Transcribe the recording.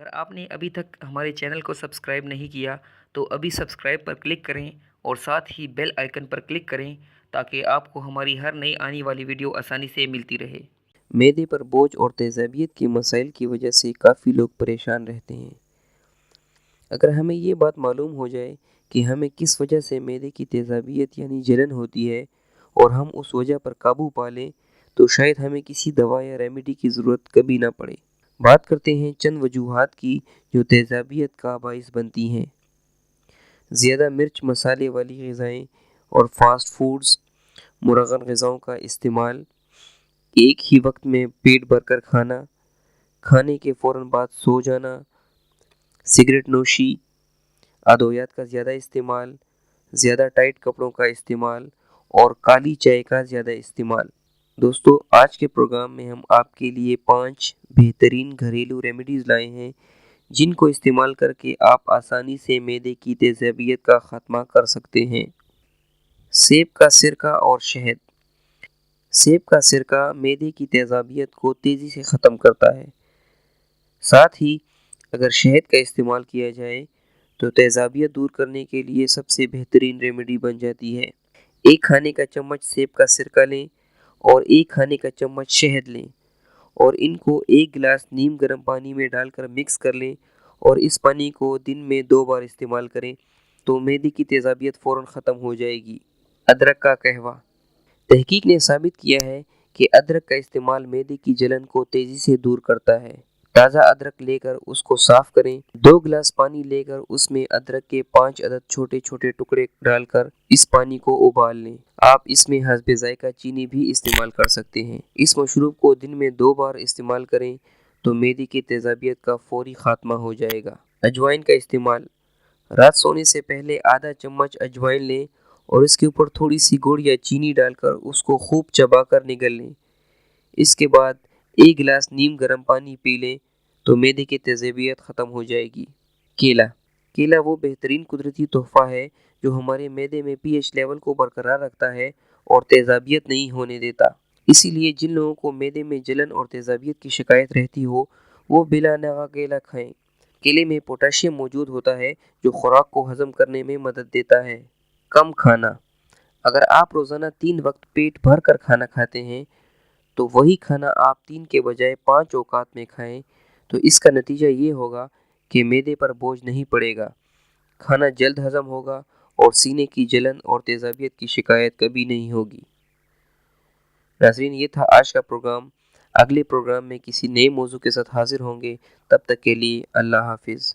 अगर आपने अभी तक हमारे चैनल को सब्सक्राइब नहीं किया तो अभी सब्सक्राइब पर क्लिक करें और साथ ही बेल आइकन पर क्लिक करें ताकि आपको हमारी हर नई आने वाली वीडियो आसानी से मिलती रहे। मैदे पर बोझ और तेज़ाबियत के मसाइल की वजह से काफ़ी लोग परेशान रहते हैं। अगर हमें ये बात मालूम हो जाए कि हमें किस वजह से मैदे की तेज़ाबियत यानी जलन होती है और हम उस वजह पर काबू पा लें तो शायद हमें किसी दवा या रेमेडी की ज़रूरत कभी ना पड़े। बात करते हैं चंद वजूहात की जो तेज़ाबियत का बाइस बनती हैं। ज़्यादा मिर्च मसाले वाली ग़िज़ाएँ और फास्ट फूड्स, मुरगन ग़िज़ाओं का इस्तेमाल, एक ही वक्त में पेट भरकर खाना, खाने के फ़ौरन बाद सो जाना, सिगरेट नोशी, अद्वियात का ज़्यादा इस्तेमाल, ज़्यादा टाइट कपड़ों का इस्तेमाल और काली चाय का ज़्यादा इस्तेमाल। दोस्तों, आज के प्रोग्राम में हम आपके लिए 5 बेहतरीन घरेलू रेमेडीज़ लाए हैं जिनको इस्तेमाल करके आप आसानी से मैदे की तेज़ाबियत का ख़ात्मा कर सकते हैं। सेब का सिरका और शहद। सेब का सिरका मैदे की तेज़ाबियत को तेज़ी से ख़त्म करता है। साथ ही अगर शहद का इस्तेमाल किया जाए तो तेज़ाबियत दूर करने के लिए सबसे बेहतरीन रेमेडी बन जाती है। एक खाने का चम्मच सेब का सिरका लें और एक खाने का चम्मच शहद लें और इनको एक गिलास नीम गर्म पानी में डालकर मिक्स कर लें और इस पानी को दिन में 2 बार इस्तेमाल करें तो मैदे की तेज़ाबियत फ़ौरन ख़त्म हो जाएगी। अदरक का कहवा। तहकीक ने साबित किया है कि अदरक का इस्तेमाल मैदे की जलन को तेज़ी से दूर करता है। ताज़ा अदरक लेकर उसको साफ़ करें। 2 गिलास पानी लेकर उसमें अदरक के 5 अदद छोटे छोटे टुकड़े डालकर इस पानी को उबाल लें। आप इसमें हस्बे ज़ायक़ा चीनी भी इस्तेमाल कर सकते हैं। इस मशरूब को दिन में 2 बार इस्तेमाल करें तो मैदे की तेज़ाबियत का फौरी खात्मा हो जाएगा। अजवाइन का इस्तेमाल। रात सोने से पहले आधा चम्मच अजवाइन लें और इसके ऊपर थोड़ी सी गुड़ या चीनी डालकर उसको खूब चबाकर निगल लें। इसके बाद 1 गिलास नीम गर्म पानी पी लें तो मैदे की तेज़ाबियत ख़त्म हो जाएगी। केला। केला वो बेहतरीन कुदरती तोहफ़ा है जो हमारे मैदे में पीएच लेवल को बरकरार रखता है और तेज़ाबियत नहीं होने देता। इसीलिए जिन लोगों को मैदे में जलन और तेज़ाबियत की शिकायत रहती हो वो बिला नागा केला खाएं। केले में पोटेशियम मौजूद होता है जो खुराक को हज़म करने में मदद देता है। कम खाना। अगर आप रोज़ाना 3 वक्त पेट भर कर खाना खाते हैं तो वही खाना आप 3 के बजाय 5 औकात में खाएं तो इसका नतीजा ये होगा कि मैदे पर बोझ नहीं पड़ेगा, खाना जल्द हज़म होगा और सीने की जलन और तेज़ाबियत की शिकायत कभी नहीं होगी। नाज़रीन, ये था आज का प्रोग्राम। अगले प्रोग्राम में किसी नए मौजू के साथ हाजिर होंगे। तब तक के लिए अल्लाह हाफिज़।